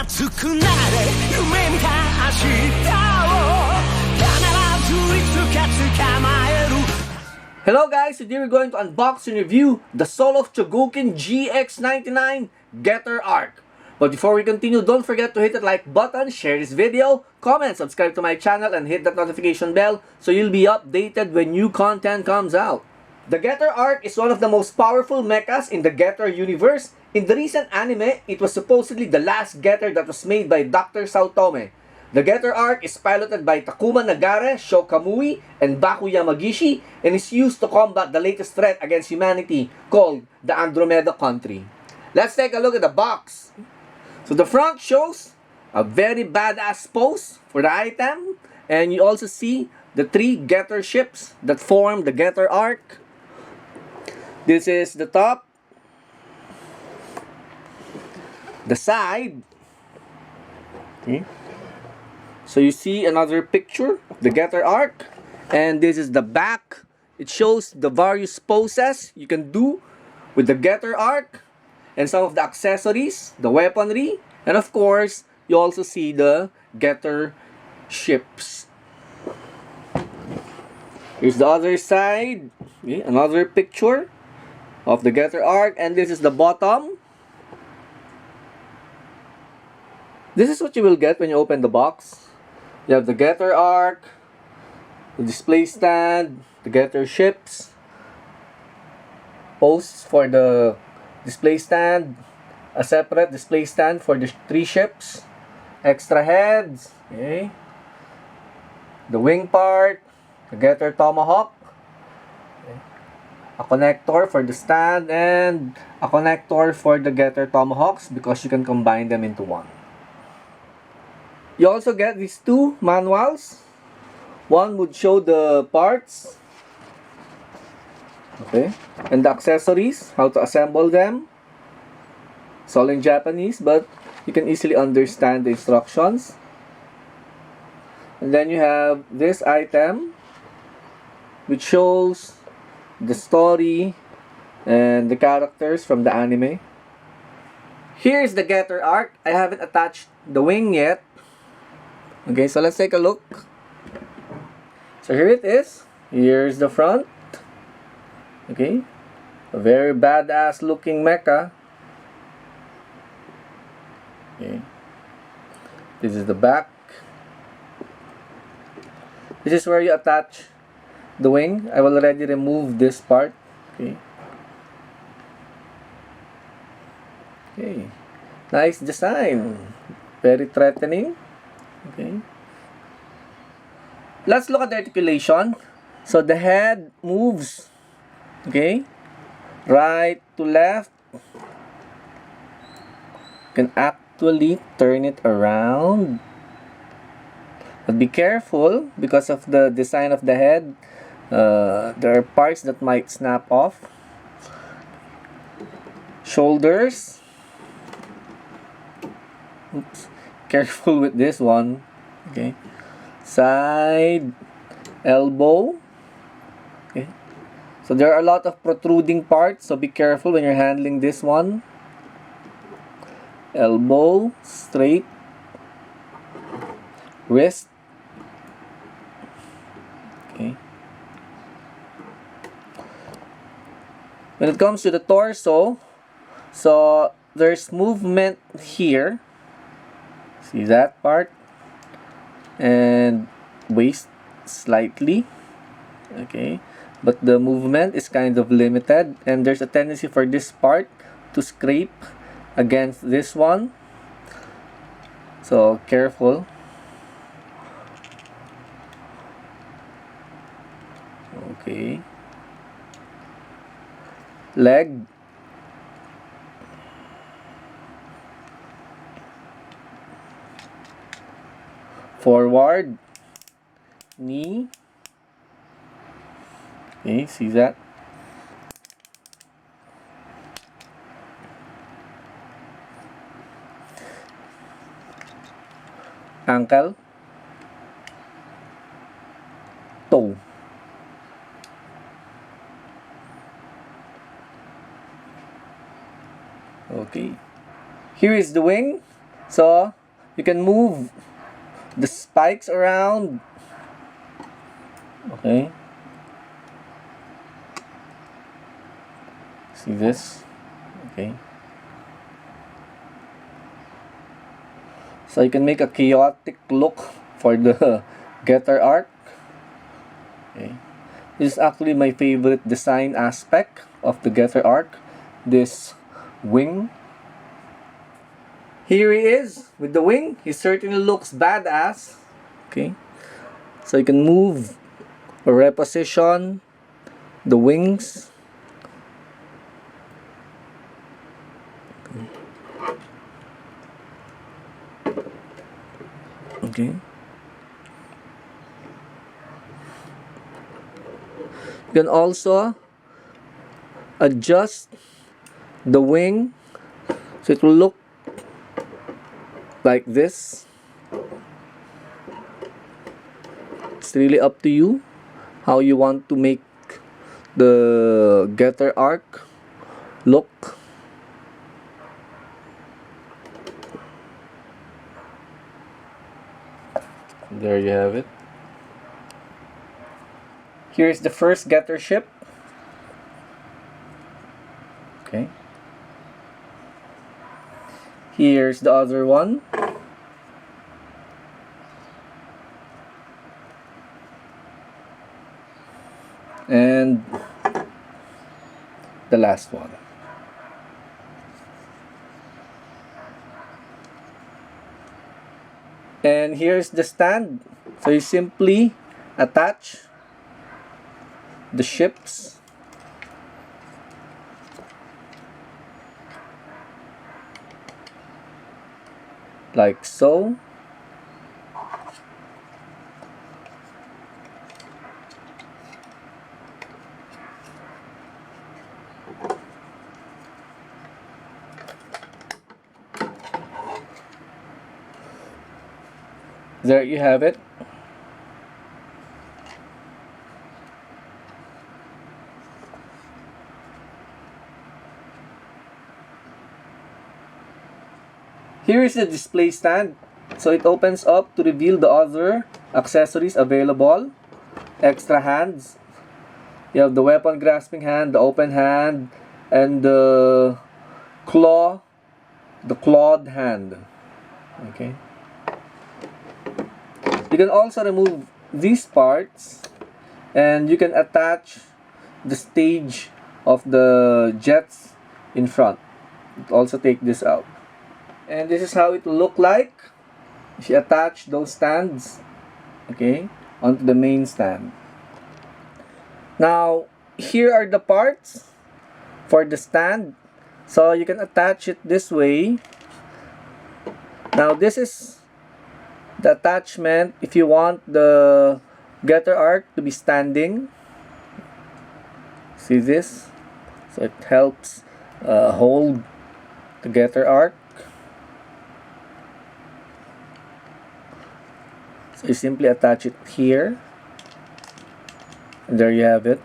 熱くなれ夢見た明日を必ずいつか捕まえる Hello guys, today we're going to unbox and review the Soul of Chogokin GX99 Getter Arc. But before we continue, don't forget to hit that like button, share this video, comment, subscribe to my channel, and hit that notification bell so you'll be updated when new content comes out. The Getter Arc is one of the most powerful mechas in the Getter universe. In the recent anime, it was supposedly the last Getter that was made by Dr. Saotome. The Getter Arc is piloted by Takuma Nagare, Sho Kamui, and Baku Yamagishi, and is used to combat the latest threat against humanity called the Andromeda Country. Let's take a look at the box. So the front shows a very badass pose for the item, and you also see the 3 Getter ships that form the Getter Arc. This is the top, the side. Okay. So you see another picture of the Getter Arc, and this is the back. It shows the various poses you can do with the Getter Arc and some of the accessories, the weaponry, and of course you also see the Getter ships. Here's the other side. Okay, another picture of the Getter Arc, and this is the bottom. This is what you will get when you open the box. You have the Getter Arc, the display stand, the Getter ships, posts for the display stand, a separate display stand for the 3 ships, extra heads, okay, the wing part, the Getter Tomahawk, okay, a connector for the stand, and a connector for the Getter Tomahawks because you can combine them into one. You also get these 2 manuals. One would show the parts, okay, and the accessories, how to assemble them. It's all in Japanese, but you can easily understand the instructions. And then you have this item, which shows the story and the characters from the anime. Here's the Getter Arc. I haven't attached the wing yet. Okay, so let's take a look. So here it is. Here's the front. Okay, a very badass looking mecha. Okay, this is the back. This is where you attach the wing. I will already remove this part. Okay. Okay, nice design. Very threatening. Okay. Let's look at the articulation. So the head moves, okay, right to left. You can actually turn it around, but be careful because of the design of the head. There are parts that might snap off. Shoulders. Oops. Careful with this one. Okay. Side, elbow. Okay. So there are a lot of protruding parts, so be careful when you're handling this one. Elbow, straight. Wrist. Okay. When it comes to the torso, so there's movement here. See that part? And waist slightly. Okay. But the movement is kind of limited, and there's a tendency for this part to scrape against this one. So careful. Okay. Leg. Forward, knee. Okay, see that? Ankle, toe. Okay. Here is the wing. So you can move the spikes around. Okay. See this? Okay. So you can make a chaotic look for the getter arc. Okay. This is actually my favorite design aspect of the getter arc. This wing. Here he is with the wing. He certainly looks badass. Okay. So you can move or reposition the wings. Okay. You can also adjust the wing so it will look like this. It's really up to you how you want to make the getter arc look. There you have it. Here's the first getter ship. Okay. Here's the other one. And the last one. And here's the stand. So you simply attach the ships like so. There you have it. Here is the display stand. So it opens up to reveal the other accessories available. Extra hands. You have the weapon grasping hand, the open hand, and the clawed hand. Okay. You can also remove these parts and you can attach the stage of the jets in front. Also take this out. And this is how it will look like if you attach those stands, okay, onto the main stand. Now, here are the parts for the stand. So you can attach it this way. Now, this is the attachment if you want the getter arc to be standing. See this? So it helps hold the getter arc. So you simply attach it here. And there you have it.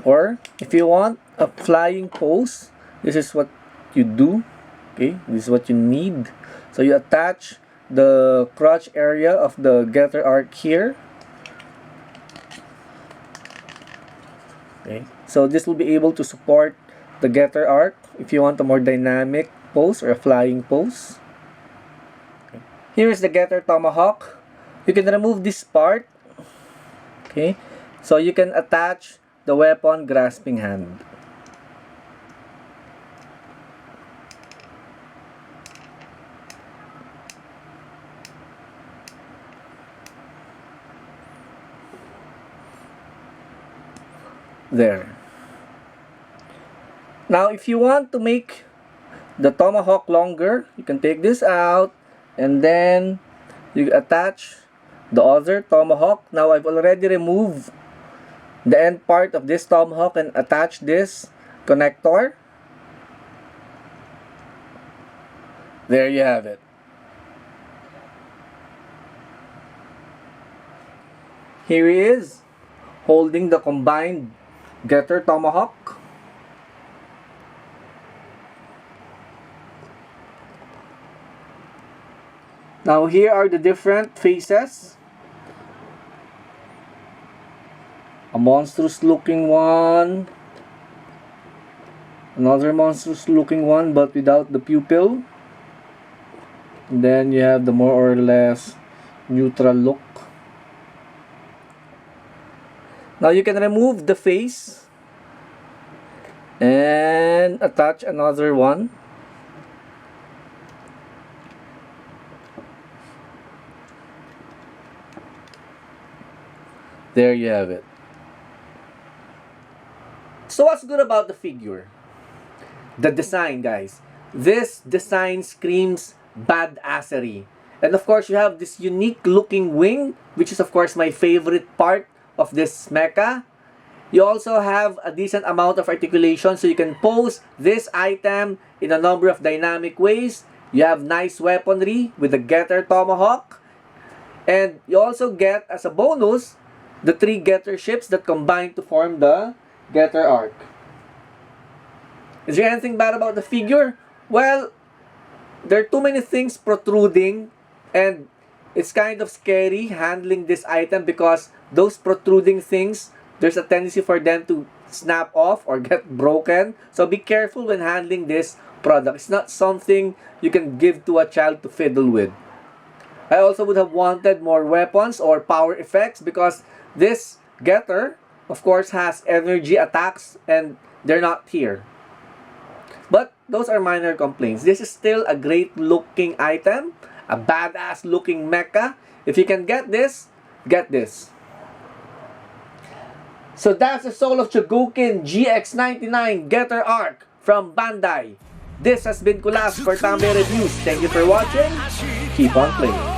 Or if you want a flying pose, this is what you do. Okay, this is what you need. So you attach the crotch area of the getter arc here. Okay, so this will be able to support the getter arc if you want a more dynamic pose or a flying pose. Okay. Here is the getter tomahawk. You can remove this part. Okay, so you can attach the weapon grasping hand. There. Now, if you want to make the tomahawk longer, you can take this out and then you attach the other tomahawk. Now, I've already removed the end part of this tomahawk and attach this connector. There you have it. Here he is holding the combined getter tomahawk. Now here are the different faces. A monstrous looking one. Another monstrous looking one but without the pupil. And then you have the more or less neutral look. Now you can remove the face and attach another one. There you have it. So what's good about the figure? The design, guys. This design screams badassery. And of course, you have this unique looking wing, which is of course my favorite part of this mecha. You also have a decent amount of articulation, so you can pose this item in a number of dynamic ways. You have nice weaponry with the Getter Tomahawk. And you also get, as a bonus, the 3 Getter ships that combine to form the Getter Arc. Is there anything bad about the figure? Well, there are too many things protruding, and it's kind of scary handling this item because those protruding things, there's a tendency for them to snap off or get broken. So be careful when handling this product. It's not something you can give to a child to fiddle with. I also would have wanted more weapons or power effects because this Getter, of course, has energy attacks and they're not here. But those are minor complaints. This is still a great looking item, a badass looking mecha. If you can get this, get this. So that's the Soul of Chogokin GX99 Getter Arc from Bandai. This has been Kulas for Tambe Reviews. Thank you for watching. Keep on playing.